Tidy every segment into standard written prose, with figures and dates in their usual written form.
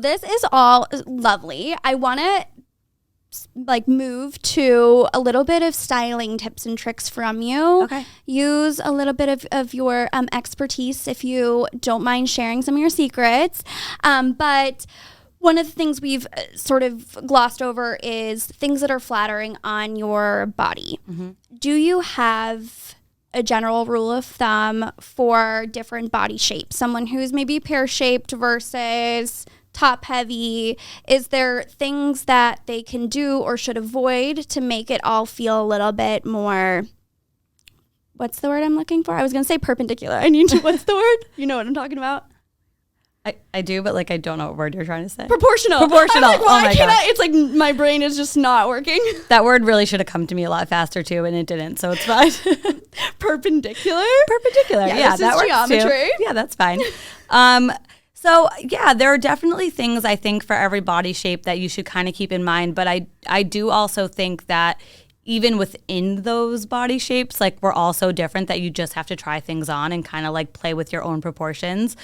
This is all lovely. I want to move to a little bit of styling tips and tricks from you. Okay. Use a little bit of your expertise if you don't mind sharing some of your secrets. But one of the things we've sort of glossed over is things that are flattering on your body. Mm-hmm. Do you have a general rule of thumb for different body shapes? Someone who's maybe pear-shaped versus top heavy, is there things that they can do or should avoid to make it all feel a little bit more, what's the word I'm looking for? I was going to say perpendicular. What's the word? You know what I'm talking about? I do, but I don't know what word you're trying to say. Proportional. I'm like, oh my God. It's like my brain is just not working. That word really should have come to me a lot faster too, and it didn't, so it's fine. Perpendicular? Perpendicular. Yeah, that works geometry. Too. Yeah, that's fine. So yeah, there are definitely things I think for every body shape that you should kind of keep in mind, but I do also think that even within those body shapes, we're all so different that you just have to try things on and kind of play with your own proportions.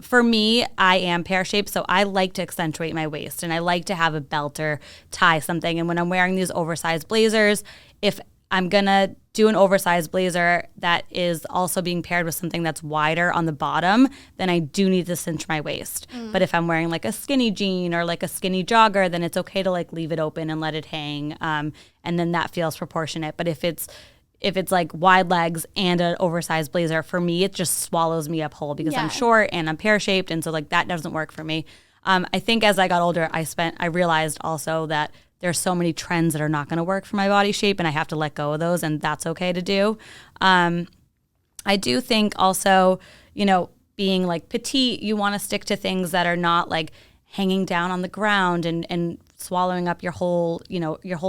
For me, I am pear-shaped, so I like to accentuate my waist and I like to have a belt or tie something. And when I'm wearing these oversized blazers, if I'm going to do an oversized blazer that is also being paired with something that's wider on the bottom, then I do need to cinch my waist. But if I'm wearing a skinny jean or a skinny jogger, then it's okay to leave it open and let it hang. And then that feels proportionate. But if it's wide legs and an oversized blazer, for me, it just swallows me up whole because I'm short and I'm pear-shaped. And so that doesn't work for me. I think as I got older, I realized also that there's so many trends that are not going to work for my body shape, and I have to let go of those, and that's okay to do. I do think also, being petite, you want to stick to things that are not hanging down on the ground and swallowing up your whole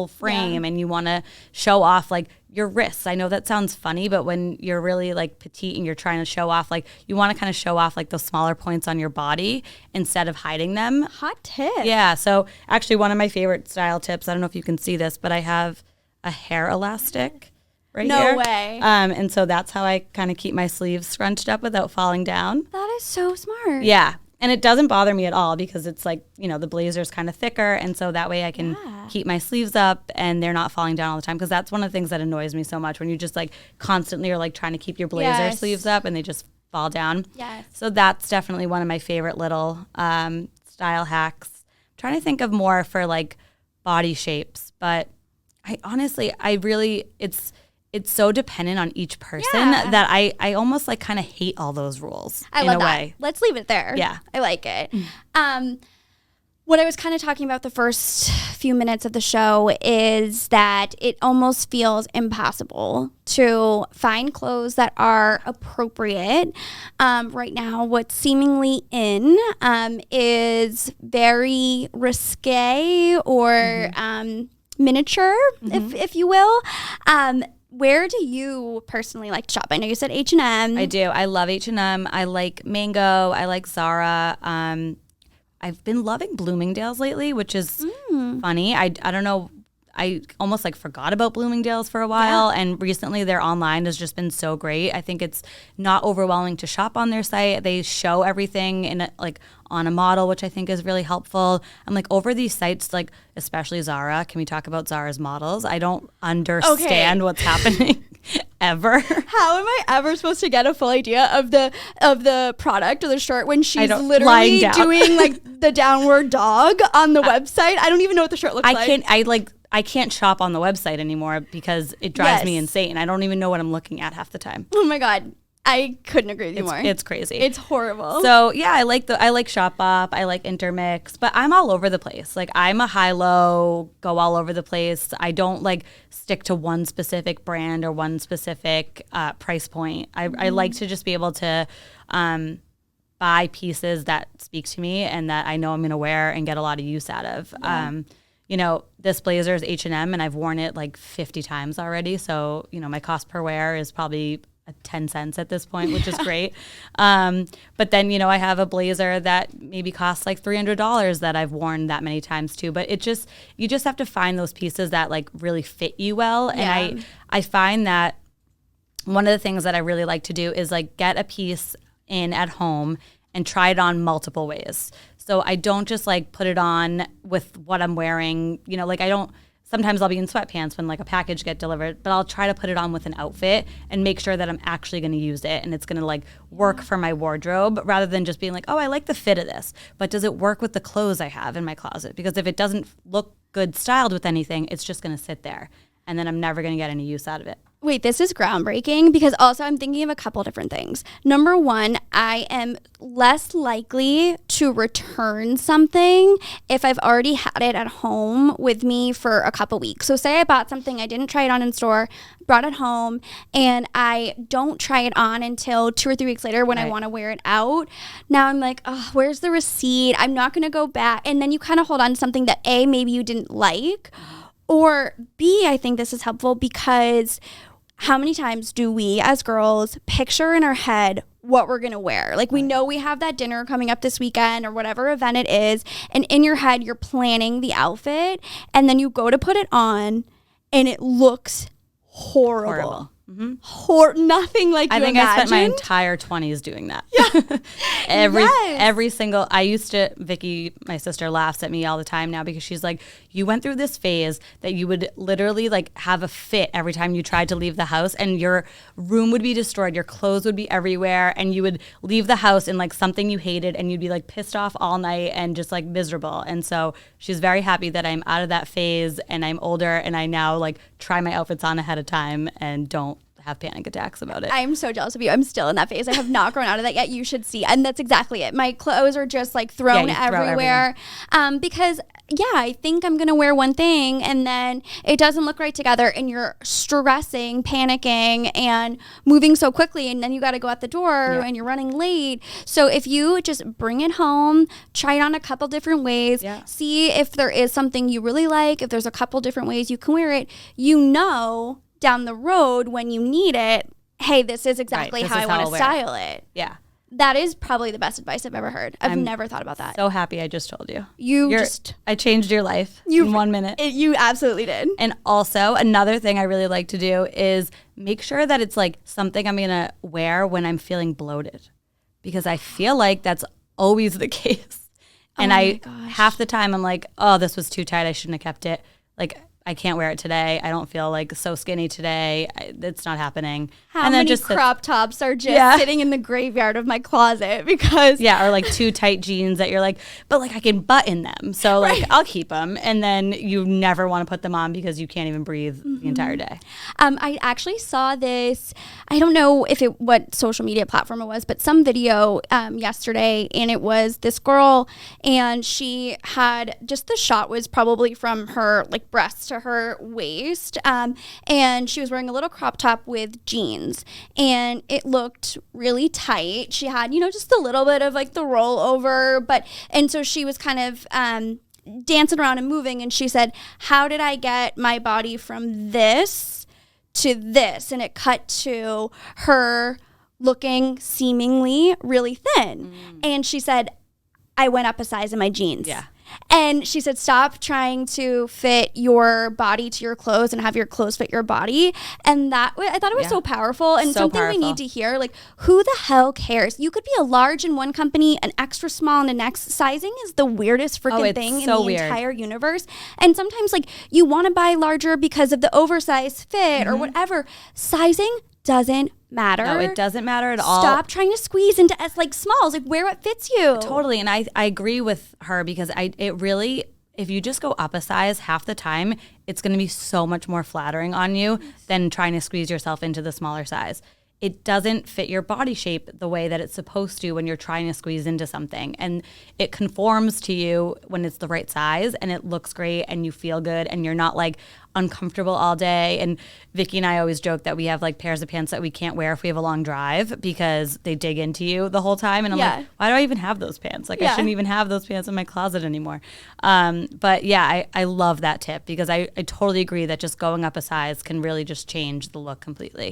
frame, and you want to show off your wrists. I know that sounds funny, but when you're really petite and you're trying to show off, you want to kind of show off those smaller points on your body instead of hiding them. Hot tip. Yeah. So actually one of my favorite style tips, I don't know if you can see this, but I have a hair elastic right here. No way. And so that's how I kind of keep my sleeves scrunched up without falling down. That is so smart. Yeah. And it doesn't bother me at all because it's the blazer's kind of thicker. And so that way I can keep my sleeves up and they're not falling down all the time. Because that's one of the things that annoys me so much when you just constantly are trying to keep your blazer sleeves up and they just fall down. Yes. So that's definitely one of my favorite little style hacks. I'm trying to think of more for body shapes. But it's so dependent on each person that I almost kind of hate all those rules I in love a that. way. Let's leave it there. Yeah. I like it. What I was kind of talking about the first few minutes of the show is that it almost feels impossible to find clothes that are appropriate. Right now, what's seemingly in is very risque or miniature, if you will. Where do you personally like to shop? I know you said H&M. I do. I love H&M. I like Mango. I like Zara. I've been loving Bloomingdale's lately, which is funny. I don't know. I almost like forgot about Bloomingdale's for a while, and recently their online has just been so great. I think it's not overwhelming to shop on their site. They show everything in on a model, which I think is really helpful. I'm over these sites, especially Zara. Can we talk about Zara's models? I don't understand what's happening ever. How am I ever supposed to get a full idea of the product or the shirt when she's lying literally down. doing the downward dog on the website? I don't even know what the shirt looks like. I can't shop on the website anymore because it drives me insane. I don't even know what I'm looking at half the time. Oh my God. I couldn't agree with you more. It's crazy. It's horrible. So yeah, I like Shopbop. I like Intermix, but I'm all over the place. I'm a high-low, go all over the place. I don't stick to one specific brand or one specific price point. I like to just be able to buy pieces that speak to me and that I know I'm going to wear and get a lot of use out of. This blazer is H&M and I've worn it 50 times already. So, my cost per wear is probably 10 cents at this point, which is great. But then, I have a blazer that maybe costs $300 that I've worn that many times too. But you just have to find those pieces that really fit you well. Yeah. And I find that one of the things that I really like to do is get a piece in at home and try it on multiple ways. So I don't just like put it on with what I'm wearing. You know, like sometimes I'll be in sweatpants when like a package get delivered, but I'll try to put it on with an outfit and make sure that I'm actually going to use it and it's going to like work for my wardrobe rather than just being like, oh, I like the fit of this, but does it work with the clothes I have in my closet? Because if it doesn't look good styled with anything, it's just going to sit there and then I'm never going to get any use out of it. Wait, this is groundbreaking because also I'm thinking of a couple different things. Number one, I am less likely to return something if I've already had it at home with me for a couple weeks. So say I bought something, I didn't try it on in store, brought it home, and I don't try it on until 2 or 3 weeks later when I want to wear it out. Now I'm like, oh, where's the receipt? I'm not going to go back. And then you kind of hold on to something that A, maybe you didn't like, or B, I think this is helpful because how many times do we as girls picture in our head what we're going to wear? Like we know we have that dinner coming up this weekend or whatever event it is. And in your head, you're planning the outfit and then you go to put it on and it looks horrible. Mm-hmm. Nothing like I you think imagined. I spent my entire 20s doing that. Yeah. every single, Vicky, my sister, laughs at me all the time now because she's like, you went through this phase that you would literally like have a fit every time you tried to leave the house and your room would be destroyed, your clothes would be everywhere, and you would leave the house in like something you hated and you'd be like pissed off all night and just like miserable. And so she's very happy that I'm out of that phase and I'm older and I now like try my outfits on ahead of time and don't have panic attacks about it. I'm so jealous of you. I'm still in that phase. I have not grown out of that yet. You should see. And that's exactly it. My clothes are just like thrown everywhere. Because I think I'm going to wear one thing and then it doesn't look right together and you're stressing, panicking and moving so quickly and then you got to go out the door and you're running late. So if you just bring it home, try it on a couple different ways, see if there is something you really like, if there's a couple different ways you can wear it, down the road when you need it, hey, this is exactly how I want to style it. Yeah. That is probably the best advice I've ever heard. I'm never thought about that. So happy I just told you. I changed your life in 1 minute. You absolutely did. And also another thing I really like to do is make sure that it's like something I'm going to wear when I'm feeling bloated because I feel like that's always the case. And half the time I'm like, oh, this was too tight. I shouldn't have kept it. Like, I can't wear it today. I don't feel like so skinny today. It's not happening. How many crop tops are just sitting in the graveyard of my closet because... Yeah, or like too tight jeans that you're like, but like I can button them. So like I'll keep them. And then you never want to put them on because you can't even breathe the entire day. I actually saw this, I don't know what social media platform it was, but some video yesterday and it was this girl and she had just the shot was probably from her like breasts to her waist and she was wearing a little crop top with jeans and it looked really tight. She had just a little bit of like the rollover and so she was kind of dancing around and moving and she said, how did I get my body from this to this? And it cut to her looking seemingly really thin and she said, I went up a size in my jeans. Yeah. And she said, stop trying to fit your body to your clothes and have your clothes fit your body. And I thought it was so powerful and something we need to hear. Like, who the hell cares? You could be a large in one company, an extra small in the next. Sizing is the weirdest freaking thing in the entire universe. And sometimes, like, you want to buy larger because of the oversized fit or whatever. Sizing doesn't matter. No, it doesn't matter at all. Stop trying to squeeze into like smalls. Like wear what fits you. Totally. And I agree with her because it really, if you just go up a size half the time, it's going to be so much more flattering on you than trying to squeeze yourself into the smaller size. It doesn't fit your body shape the way that it's supposed to when you're trying to squeeze into something. And it conforms to you when it's the right size and it looks great and you feel good and you're not like uncomfortable all day. And Vicky and I always joke that we have like pairs of pants that we can't wear if we have a long drive because they dig into you the whole time. And I'm like, why do I even have those pants? Like I shouldn't even have those pants in my closet anymore. But yeah, I love that tip because I totally agree that just going up a size can really just change the look completely.